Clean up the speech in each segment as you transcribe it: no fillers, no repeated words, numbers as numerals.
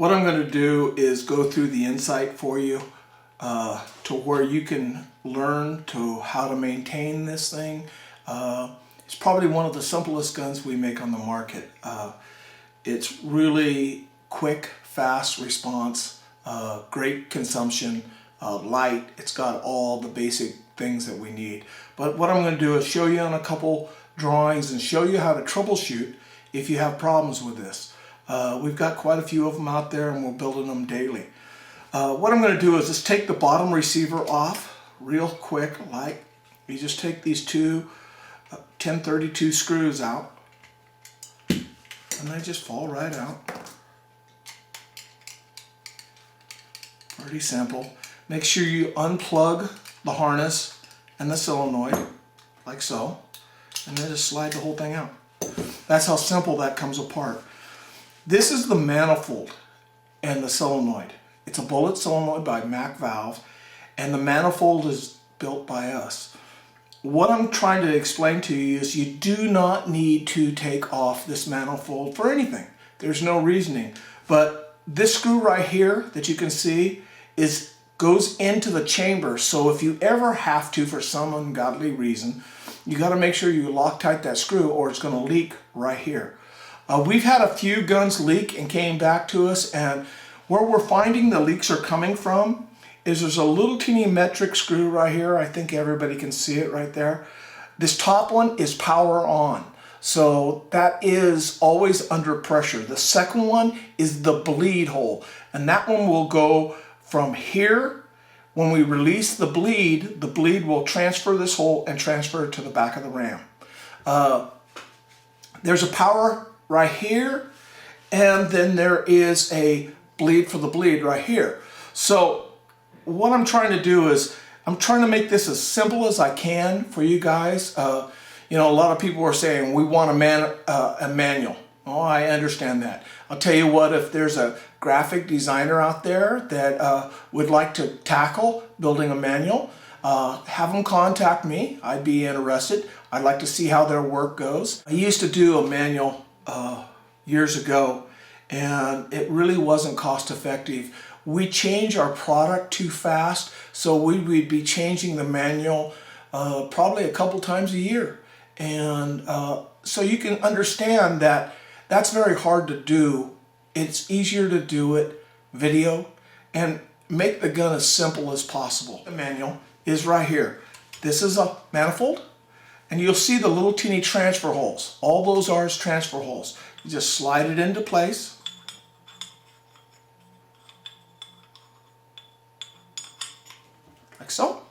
What I'm going to do is go through the insight for you to where you can learn to how to maintain this thing. It's probably one of the simplest guns we make on the market. It's really quick, fast response, great consumption, light. It's got all the basic things that we need. But what I'm going to do is show you on a couple drawings and show you how to troubleshoot if you have problems with this. We've got quite a few of them out there and we're building them daily. What I'm going to do is just take the bottom receiver off real quick. Like, you just take these two 1032 screws out and they just fall right out. Pretty simple. Make sure you unplug the harness and the solenoid like so, and then just slide the whole thing out. That's how simple that comes apart. This is the manifold and the solenoid. It's a bullet solenoid by Mac Valve, and the manifold is built by us. What I'm trying to explain to you is you do not need to take off this manifold for anything. There's no reasoning. But this screw right here that you can see goes into the chamber. So if you ever have to, for some ungodly reason, you got to make sure you Loctite that screw or it's going to leak right here. We've had a few guns leak and came back to us, and where we're finding the leaks are coming from is there's a little teeny metric screw right here. I think everybody can see it right there. This top one is power on, so that is always under pressure. The second one is the bleed hole, and that one will go from here. When we release the bleed will transfer this hole and transfer it to the back of the ram. There's a power right here, and then there is a bleed for the bleed right here. So what I'm trying to do is I'm trying to make this as simple as I can for you guys. You know, a lot of people are saying we want a manual. Oh, I understand that. I'll tell you what, if there's a graphic designer out there that would like to tackle building a manual, have them contact me. I'd be interested. I'd like to see how their work goes. I used to do a manual years ago, and it really wasn't cost effective. We change our product too fast, so we'd be changing the manual probably a couple times a year. And so you can understand that that's very hard to do. It's easier to do it video and make the gun as simple as possible. The manual is right here. This is a manifold, and you'll see the little teeny transfer holes. All those are is transfer holes. You just slide it into place. Like so.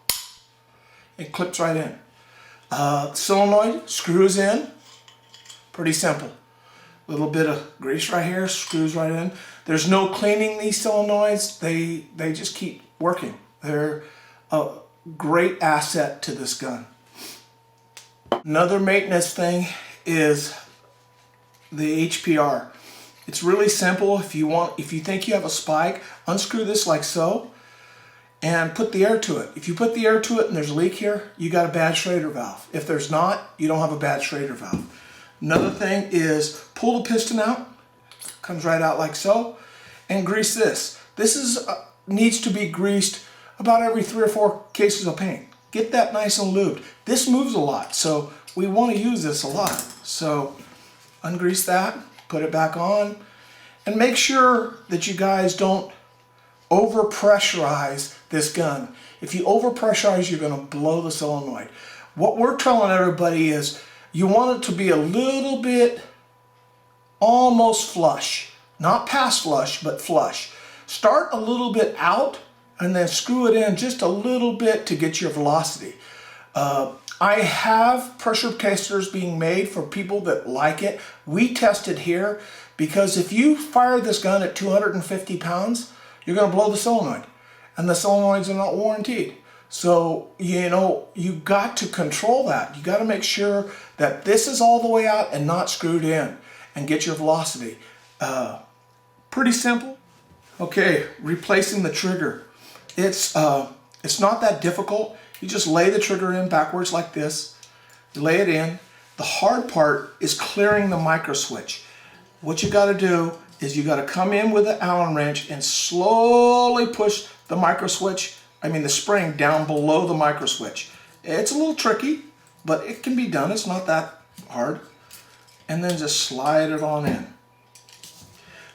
It clips right in. Solenoid screws in. Pretty simple. A little bit of grease right here, screws right in. There's no cleaning these solenoids. They just keep working. They're a great asset to this gun. Another maintenance thing is the HPR. It's really simple. If you think you have a spike, unscrew this like so and put the air to it. If you put the air to it and there's a leak here, you got a bad Schrader valve. If there's not, you don't have a bad Schrader valve. Another thing is pull the piston out, comes right out like so, and grease this. This needs to be greased about every 3 or 4 cases of paint. Get that nice and lubed. This moves a lot, so we want to use this a lot. So ungrease that, put it back on, and make sure that you guys don't over pressurize this gun. If you over pressurize, you're going to blow the solenoid. What we're telling everybody is you want it to be a little bit almost flush. Not past flush, but flush. Start a little bit out and then screw it in just a little bit to get your velocity. I have pressure testers being made for people that like it. We test it here because if you fire this gun at 250 pounds, you're going to blow the solenoid. And the solenoids are not warranted. So, you know, you got to control that. You got to make sure that this is all the way out and not screwed in and get your velocity. Pretty simple. Okay, replacing the trigger. It's not that difficult. You just lay the trigger in backwards like this. You lay it in. The hard part is clearing the micro switch. What you got to do is you got to come in with an Allen wrench and slowly push the the spring down below the micro switch. It's a little tricky, but it can be done. It's not that hard. And then just slide it on in.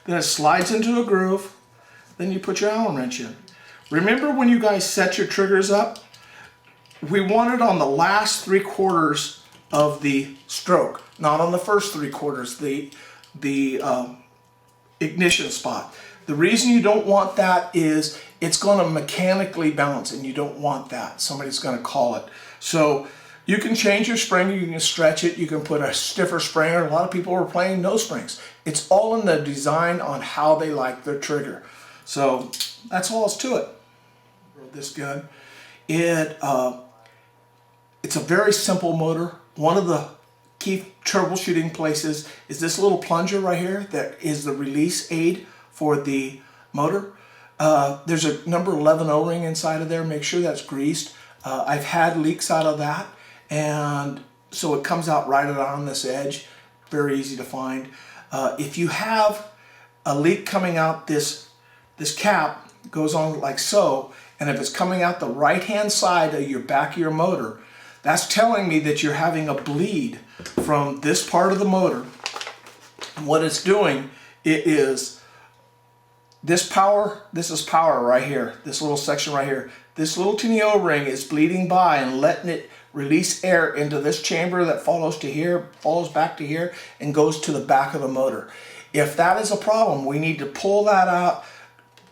Then it slides into a groove. Then you put your Allen wrench in. Remember when you guys set your triggers up, we want it on the last 3/4 of the stroke, not on the first 3/4, the ignition spot. The reason you don't want that is it's going to mechanically balance, and you don't want that. Somebody's going to call it. So you can change your spring, you can stretch it, you can put a stiffer spring, or a lot of people are playing no springs. It's all in the design on how they like their trigger. So that's all it's to it. This gun, it's a very simple motor. One of the key troubleshooting places is this little plunger right here that is the release aid for the motor. There's a number 11 O-ring inside of there. Make sure that's greased. I've had leaks out of that, and so it comes out right on this edge. Very easy to find. If you have a leak coming out, this cap goes on like so, and if it's coming out the right hand side of your back of your motor, that's telling me that you're having a bleed from this part of the motor. And what it's doing, it is this is power right here, this little section right here. This little teeny O-ring is bleeding by and letting it release air into this chamber that follows to here, follows back to here, and goes to the back of the motor. If that is a problem, we need to pull that out.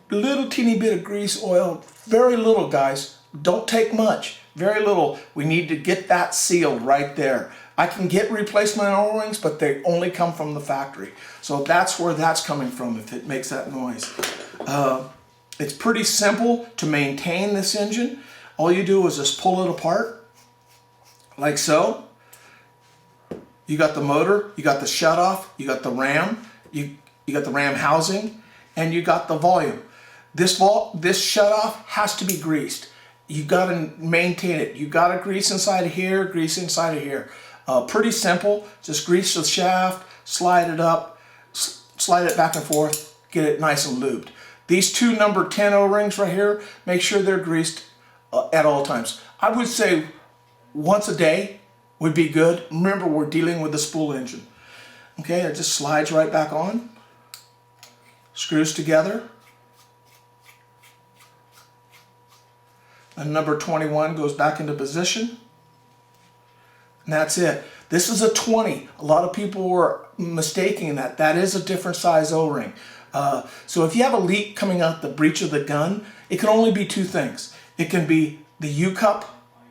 Little teeny bit of grease, oil, very little, guys. Don't take much, very little. We need to get that sealed right there. I can get replacement O-rings, but they only come from the factory. So that's where that's coming from if it makes that noise. It's pretty simple to maintain this engine. All you do is just pull it apart, like so. You got the motor, you got the shutoff, you got the ram, you got the ram housing, and you got the volume. This shutoff has to be greased. You got to maintain it. You got to grease inside of here, grease inside of here. Pretty simple. Just grease the shaft, slide it up, slide it back and forth, get it nice and lubed. These two number 10 O-rings right here, make sure they're greased at all times. I would say once a day would be good. Remember, we're dealing with a spool engine. Okay, it just slides right back on, screws together. And number 21 goes back into position. And that's it. This is a 20. A lot of people were mistaking that. That is a different size O-ring. So if you have a leak coming out the breech of the gun, it can only be two things. It can be the U-cup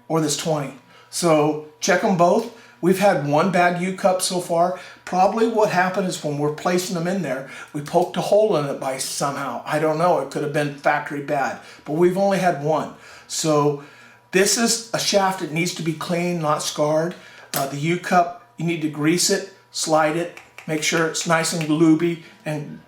or this 20. So check them both. We've had one bad U-cup so far. Probably what happened is when we're placing them in there, we poked a hole in it by somehow. I don't know. It could have been factory bad. But we've only had one. So this is a shaft that needs to be clean, not scarred. The U-cup, you need to grease it, slide it, make sure it's nice and lubey, and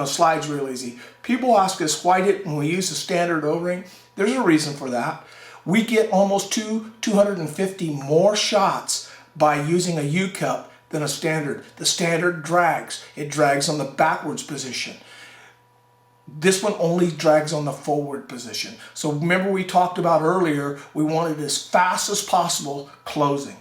slides real easy. People ask us why didn't we use a standard O-ring? There's a reason for that. We get almost 250 more shots by using a U-cup than a standard. The standard drags. It drags on the backwards position. This one only drags on the forward position. So remember we talked about earlier, we wanted as fast as possible closing.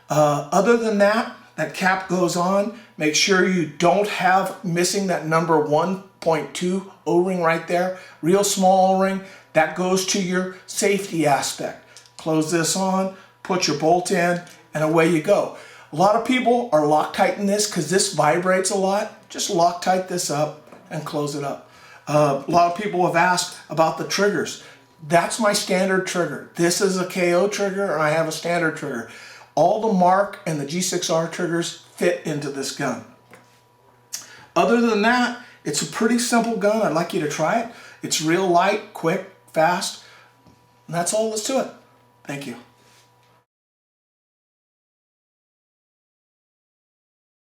Other than that, that cap goes on. Make sure you don't have missing that number 1.2 O-ring right there. Real small O-ring. That goes to your safety aspect. Close this on, put your bolt in, and away you go. A lot of people are Loctiting this because this vibrates a lot. Just Loctite this up and close it up. A lot of people have asked about the triggers. That's my standard trigger. This is a KO trigger, and I have a standard trigger. All the Mark and the G6R triggers fit into this gun. Other than that, it's a pretty simple gun. I'd like you to try it. It's real light, quick, fast, and that's all that's to it. Thank you.